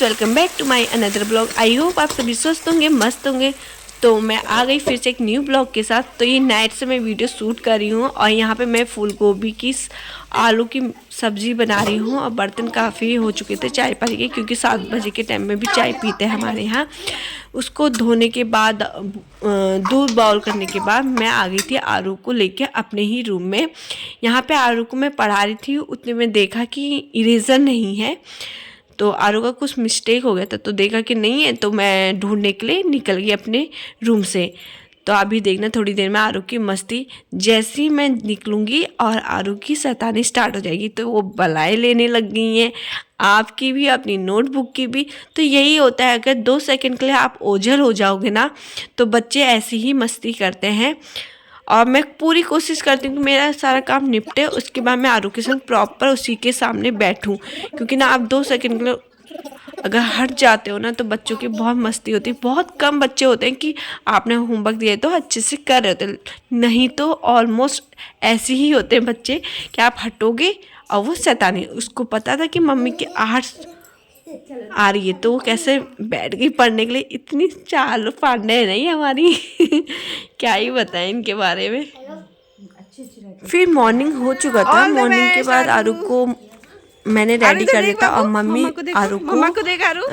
Welcome back to my another blog. I hope आप सभी स्वस्थ होंगे, मस्त होंगे। तो मैं आ गई फिर से एक न्यू ब्लॉग के साथ। तो ये नाइट से मैं वीडियो शूट कर रही हूँ और यहाँ पे मैं फूल गोभी की आलू की सब्ज़ी बना रही हूँ। और बर्तन काफ़ी हो चुके थे चाय पानी के, क्योंकि 7 बजे के टाइम में भी चाय पीते हैं हमारे यहाँ। उसको धोने के बाद दूध बॉयल करने के बाद मैं आ गई थी आरू को लेके अपने ही रूम में। यहाँ पे आरू को मैं पढ़ा रही थी, उतने में देखा कि इरेज़र नहीं है। तो आरू का कुछ मिस्टेक हो गया था, तो देखा कि नहीं है, तो मैं ढूंढने के लिए निकल गई अपने रूम से। तो अभी देखना थोड़ी देर में आरू की मस्ती, जैसे ही मैं निकलूँगी और आरू की शैतानी स्टार्ट हो जाएगी। तो वो बलाएँ लेने लग गई हैं, आपकी भी अपनी नोटबुक की भी। तो यही होता है, अगर 2 सेकंड के लिए आप ओझल हो जाओगे ना, तो बच्चे ऐसी ही मस्ती करते हैं। और मैं पूरी कोशिश करती हूँ कि मेरा सारा काम निपटे, उसके बाद मैं आरू के संग प्रॉपर उसी के सामने बैठूँ। क्योंकि ना आप 2 सेकंड के लिए अगर हट जाते हो ना, तो बच्चों की बहुत मस्ती होती है। बहुत कम बच्चे होते हैं कि आपने होमवर्क दिया तो अच्छे से कर रहे होते, नहीं तो ऑलमोस्ट ऐसे ही होते हैं बच्चे कि आप हटोगे और वो शैतानी। उसको पता था कि मम्मी की आहट आ रही है, तो वो कैसे बैठ गई पढ़ने के लिए। इतनी चालू पांडे है नहीं हमारी क्या ही बताएं इनके बारे में। फिर मॉर्निंग हो चुका था। मॉर्निंग के बाद आरू को मैंने रेडी कर दिया था और मम्मी आरू को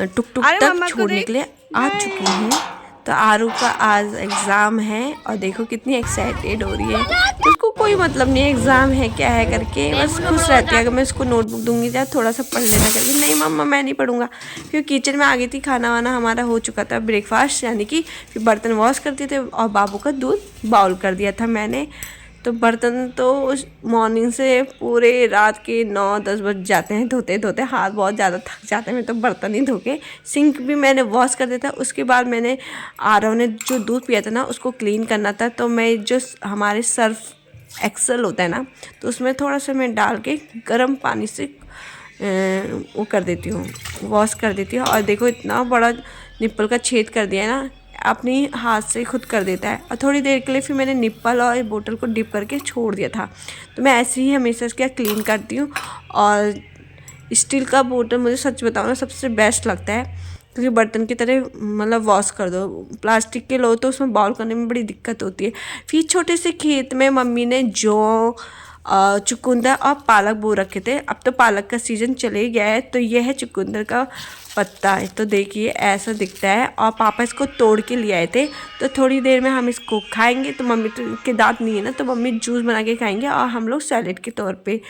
टुक टुक तक छोड़ने के लिए आ चुकी हैं। तो आरू का आज एग्ज़ाम है और देखो कितनी एक्साइटेड हो रही है। तो उसको कोई मतलब नहीं है एग्ज़ाम है क्या है करके, बस खुश रहती है। अगर मैं उसको नोटबुक दूंगी या थोड़ा सा पढ़ लेना करके, नहीं मम्मा मैं नहीं पढ़ूंगा। फिर किचन में आ गई थी, खाना वाना हमारा हो चुका था, ब्रेकफास्ट यानी कि। फिर बर्तन वॉश करते थे और बाबू का दूध बाउल कर दिया था मैंने। तो बर्तन तो उस मॉर्निंग से पूरे रात के 9-10 बज जाते हैं धोते धोते, हाथ बहुत ज़्यादा थक जाते हैं। मैं तो बर्तन ही धो के सिंक भी मैंने वॉश कर दिया था। उसके बाद मैंने आरव ने जो दूध पिया था ना, उसको क्लीन करना था। तो मैं जो हमारे सर्फ एक्सेल होता है ना, तो उसमें थोड़ा सा मैं डाल के गर्म पानी से वो कर देती हूँ, वॉश कर देती हूँ। और देखो इतना बड़ा निप्पल का छेद कर दिया है ना, अपनी हाथ से खुद कर देता है। और थोड़ी देर के लिए फिर मैंने निप्पल और बोतल को डिप करके छोड़ दिया था। तो मैं ऐसे ही हमेशा इसका क्लीन करती हूँ। और स्टील का बोतल मुझे सच बताऊँ ना सबसे बेस्ट लगता है, क्योंकि बर्तन की तरह मतलब वॉश कर दो। प्लास्टिक के लो तो उसमें बाउल करने में बड़ी दिक्कत होती है। फिर छोटे से खेत में मम्मी ने जौ चुकंदर और पालक बो रखे थे। अब तो पालक का सीज़न चले गया है। तो यह है चुकंदर का पत्ता है, तो देखिए ऐसा दिखता है। और पापा इसको तोड़ के ले आए थे, तो थोड़ी देर में हम इसको खाएंगे। तो मम्मी तो के दांत नहीं है ना, तो मम्मी जूस बना के खाएंगे और हम लोग सैलेड के तौर पे।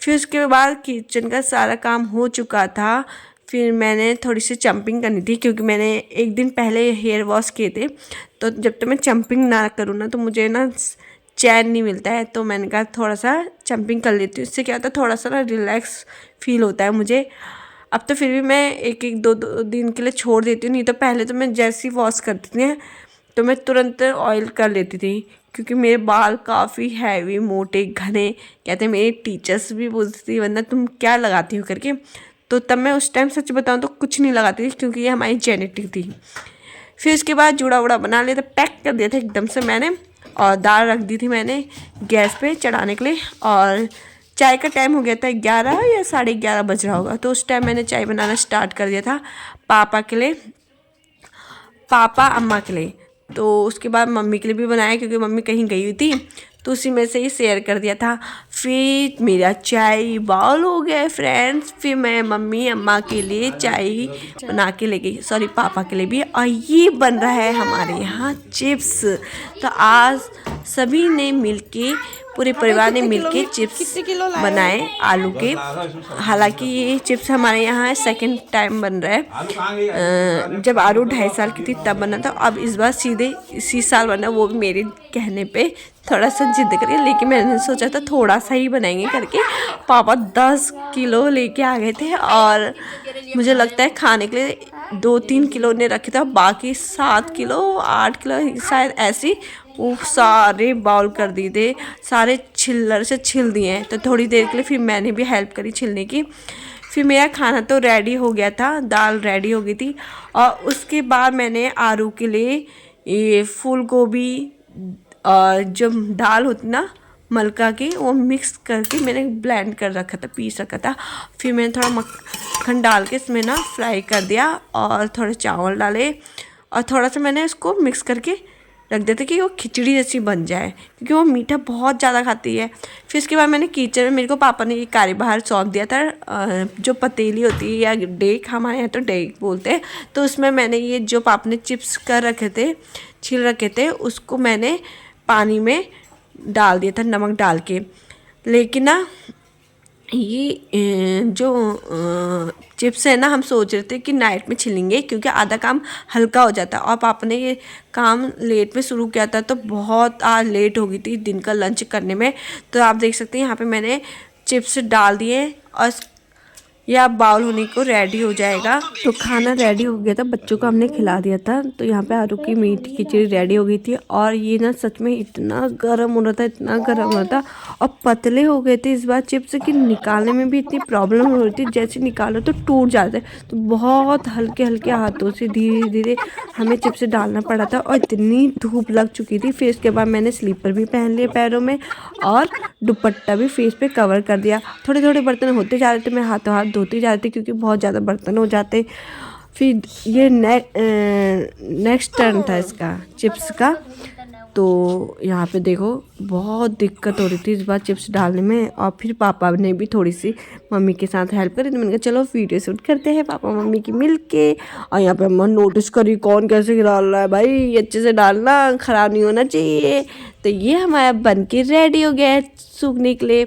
फिर उसके बाद किचन का सारा काम हो चुका था। फिर मैंने थोड़ी सी चम्पिंग करनी थी, क्योंकि मैंने एक दिन पहले हेयर वॉश किए थे। तो जब तक मैं चम्पिंग ना करूँ ना, तो मुझे ना चैन नहीं मिलता है। तो मैंने कहा थोड़ा सा चम्पिंग कर लेती हूँ, इससे क्या होता है थोड़ा सा ना रिलैक्स फील होता है मुझे। अब तो फिर भी मैं एक दो दिन के लिए छोड़ देती हूँ, नहीं तो पहले तो मैं जैसे ही वॉश करती थी तो मैं तुरंत ऑयल कर लेती थी। क्योंकि मेरे बाल काफ़ी हैवी मोटे घने, कहते मेरे टीचर्स भी पूछती वरना तुम क्या लगाती हो करके। तो तब मैं उस टाइम सच बताऊँ तो कुछ नहीं लगाती थी, क्योंकि ये हमारी जेनेटिक थी। फिर उसके बाद जूड़ा वूड़ा बना लिया था, पैक कर दिया था एकदम से मैंने। और दाल रख दी थी मैंने गैस पे चढ़ाने के लिए। और चाय का टाइम हो गया था, 11 या 11:30 बज रहा होगा। तो उस टाइम मैंने चाय बनाना स्टार्ट कर दिया था पापा के लिए, पापा अम्मा के लिए। तो उसके बाद मम्मी के लिए भी बनाया, क्योंकि मम्मी कहीं गई हुई थी, तो उसी में से ही शेयर कर दिया था। फिर मेरा चाय बाउल हो गया फ्रेंड्स। फिर मैं मम्मी अम्मा के लिए चाय बना के ले गई, सॉरी पापा के लिए भी। और ये बन रहा है हमारे यहाँ चिप्स। तो आज सभी ने मिलके, पूरे परिवार ने मिलके चिप्स बनाए आलू के। हालांकि ये चिप्स हमारे यहाँ सेकंड टाइम बन रहा है। जब आरू 2.5 साल की थी तब बना था, अब इस बार सीधे इसी साल बना, वो भी मेरे कहने पे थोड़ा सा जिद करिए। लेकिन मैंने सोचा था थोड़ा सा ही बनाएंगे करके। पापा 10 किलो लेके आ गए थे, और मुझे लगता है खाने के लिए 2-3 किलो ने रखे थे, बाकी 7 किलो 8 किलो शायद ऐसी वो सारे बाउल कर दिए थे, सारे छिल्लर से छिल दिए हैं। तो थोड़ी देर के लिए फिर मैंने भी हेल्प करी छिलने की। फिर मेरा खाना तो रेडी हो गया था, दाल रेडी हो गई थी। और उसके बाद मैंने आरू के लिए ये फूल गोभी और जो दाल होती ना मलका के वो मिक्स करके मैंने ब्लेंड कर रखा था, पीस रखा था। फिर मैंने थोड़ा मक्खन डाल के इसमें ना फ्राई कर दिया और थोड़े चावल डाले और थोड़ा सा मैंने इसको मिक्स करके रख देते कि वो खिचड़ी जैसी बन जाए, क्योंकि वो मीठा बहुत ज़्यादा खाती है। फिर उसके बाद मैंने किचन में, मेरे को पापा ने ये कारी बाहर सौंप दिया था, जो पतीली होती है या डेक, हमारे यहाँ तो डेक बोलते हैं, तो उसमें मैंने ये जो पापा ने चिप्स कर रखे थे, छील रखे थे, उसको मैंने पानी में डाल दिया था नमक डाल के। लेकिन ना ये जो चिप्स है ना, हम सोच रहे थे कि नाइट में छिलेंगे क्योंकि आधा काम हल्का हो जाता है, और पापा ने ये काम लेट में शुरू किया था तो बहुत आज लेट हो गई थी दिन का लंच करने में। तो आप देख सकते हैं यहाँ पे मैंने चिप्स डाल दिए और या बाउल होने को रेडी हो जाएगा। तो खाना रेडी हो गया था, बच्चों को हमने खिला दिया था। तो यहाँ पे आलू की मीठी खिचड़ी रेडी हो गई थी और ये ना सच में इतना गर्म हो रहा था, इतना गर्म हो रहा था और पतले हो गए थे इस बार चिप्स कि निकालने में भी इतनी प्रॉब्लम हो रही थी, जैसे निकालो तो टूट जाते। तो बहुत हल्के हल्के हाथों से धीरे धीरे हमें चिप्स डालना पड़ा था और इतनी धूप लग चुकी थी। फिर इसके बाद मैंने स्लीपर भी पहन लिए पैरों में और दुपट्टा भी फेस पे कवर कर दिया। थोड़े थोड़े बर्तन होते जा रहे थे, मैं हाथों हाथ धोती जा रही थी क्योंकि बहुत ज़्यादा बर्तन हो जाते। फिर ये नेक्स्ट टर्न था इसका चिप्स का। तो यहाँ पे देखो बहुत दिक्कत हो रही थी इस बार चिप्स डालने में, और फिर पापा ने भी थोड़ी सी मम्मी के साथ हेल्प करी। तो मैंने कहा चलो वीडियो शूट करते हैं पापा मम्मी की मिल के। और यहाँ पे अम्मा नोटिस करी कौन कैसे डाल रहा है, भाई अच्छे से डालना, ख़राब नहीं होना चाहिए। तो ये हमारा बन के रेडी हो गया है सूखने के लिए।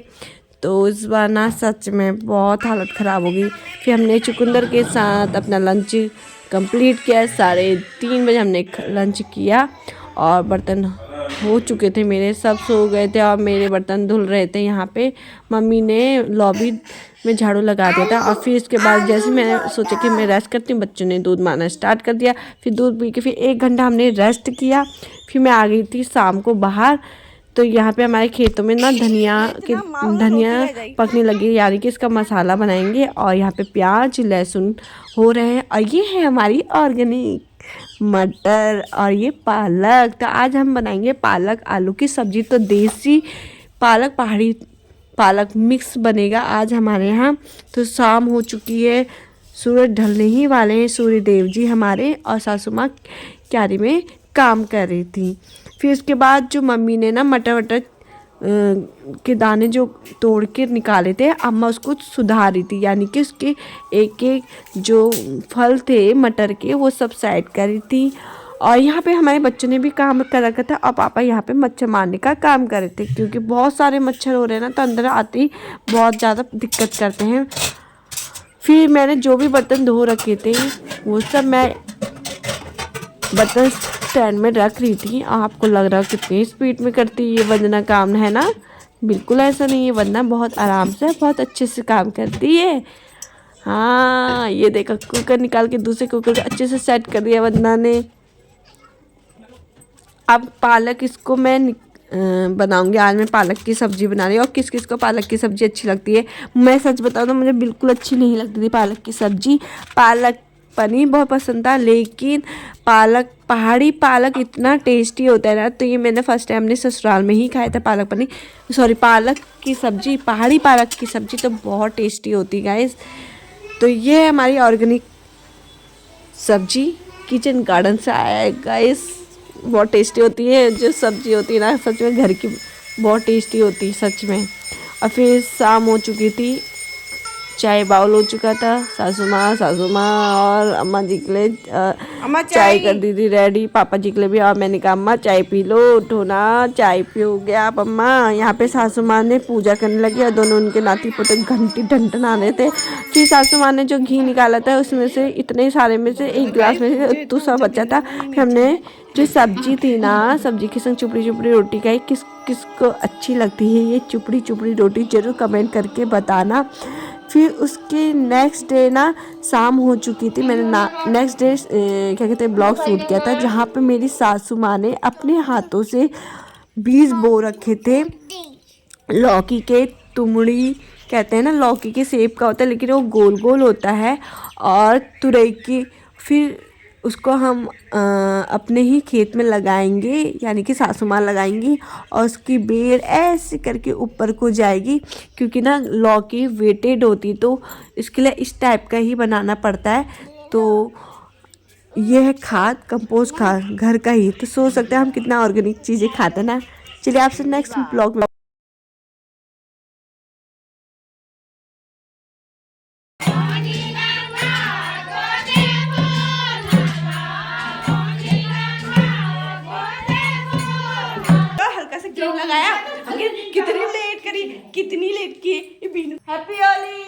तो इस बार ना सच में बहुत हालत ख़राब हो गई। फिर हमने चुकंदर के साथ अपना लंच कंप्लीट किया। 3:30 बजे हमने लंच किया और बर्तन हो चुके थे मेरे, सब सो गए थे और मेरे बर्तन धुल रहे थे। यहाँ पे मम्मी ने लॉबी में झाड़ू लगा दिया था। और फिर इसके बाद जैसे मैं सोचा कि मैं रेस्ट करती हूँ, बच्चों ने दूध माना स्टार्ट कर दिया। फिर दूध पी के फिर 1 घंटा हमने रेस्ट किया। फिर मैं आ गई थी शाम को बाहर। तो यहाँ पे हमारे खेतों में ना धनिया पकने लगी, यानी कि इसका मसाला बनाएंगे। और यहाँ पे प्याज लहसुन हो रहे हैं। और ये है हमारी ऑर्गेनिक मटर और ये पालक। तो आज हम बनाएंगे पालक आलू की सब्जी। तो देसी पालक पहाड़ी पालक मिक्स बनेगा आज हमारे यहाँ। तो शाम हो चुकी है, सूरज ढलने ही वाले हैं सूर्य देव जी हमारे, और सासू माँ क्यारी में काम कर रही थी। फिर उसके बाद जो मम्मी ने ना मटर वटर के दाने जो तोड़ के निकाले थे, अम्मा उसको सुधार रही थी, यानी कि उसके एक एक जो फल थे मटर के वो सब साइड कर रही थी। और यहाँ पे हमारे बच्चों ने भी काम कर रखा था और पापा यहाँ पे मच्छर मारने का काम कर रहे थे, क्योंकि बहुत सारे मच्छर हो रहे हैं ना, तो अंदर आते ही बहुत ज़्यादा दिक्कत करते हैं। फिर मैंने जो भी बर्तन धो रखे थे वो सब मैं बर्तन स्टैंड में रख रही थी। आपको लग रहा है कितनी स्पीड में करती ये वंदना काम है ना, बिल्कुल ऐसा नहीं है। वंदना बहुत आराम से बहुत अच्छे से काम करती है। हाँ, ये देखो कुकर निकाल के दूसरे कुकर को अच्छे से सेट कर दिया वंदना ने। अब पालक इसको मैं बनाऊंगी। आज मैं पालक की सब्ज़ी बना रही हूँ। और किस किस को पालक की सब्ज़ी अच्छी लगती है, मैं सच बताऊँ तो मुझे बिल्कुल अच्छी नहीं लगती थी पालक की सब्ज़ी। पालक पनीर बहुत पसंद था, लेकिन पालक पहाड़ी पालक इतना टेस्टी होता है ना। तो ये मैंने फर्स्ट टाइम अपने ससुराल में ही खाया था पालक पनीर, सॉरी पालक की सब्ज़ी, पहाड़ी पालक की सब्ज़ी तो बहुत टेस्टी होती है गाइस। तो ये है हमारी ऑर्गेनिक सब्ज़ी, किचन गार्डन से आया है गाइस। बहुत टेस्टी होती है जो सब्ज़ी होती है ना, सच में घर की बहुत टेस्टी होती है सच में। और फिर शाम हो चुकी थी, चाय बाउल हो चुका था। सासू माँ और अम्मा जी के लिए चाय कर दी थी रेडी, पापा जी के लिए भी। और मैंने कहा अम्मा चाय पी लो, उठो ना, चाय पियोगे आप अम्मा। यहाँ पे सासू माँ ने पूजा करने लगी और दोनों उनके नाती पोते घंटी ढंढना रहे थे। फिर सासू माँ ने जो घी निकाला था उसमें से इतने सारे में से 1 गिलास में से तो सब बचा था। फिर हमने जो सब्जी थी ना, सब्जी के संग चुपड़ी चुपड़ी रोटी खाई। किसको अच्छी लगती है ये चुपड़ी चुपड़ी रोटी, ज़रूर कमेंट करके बताना। फिर उसके नेक्स्ट डे ना शाम हो चुकी थी, मैंने नेक्स्ट डे क्या कहते हैं ब्लॉग शूट किया था, जहाँ पे मेरी सासू माँ ने अपने हाथों से बीज बो रखे थे लौकी के। तुमड़ी कहते हैं ना, लौकी के शेप का होता है लेकिन वो गोल गोल होता है। और तुरई की, फिर उसको हम अपने ही खेत में लगाएंगे, यानी कि सासू माँ लगाएंगी और उसकी बेल ऐसे करके ऊपर को जाएगी, क्योंकि ना लौकी वेटेड होती तो इसके लिए इस टाइप का ही बनाना पड़ता है। तो ये है खाद, कंपोस्ट खाद घर का ही, तो सोच सकते हैं हम कितना ऑर्गेनिक चीज़ें खाते हैं ना। चलिए आपसे नेक्स्ट ब्लॉग हल्का सा क्रीम लगाया, कितनी लेट करी, कितनी लेट की। हैप्पी होली।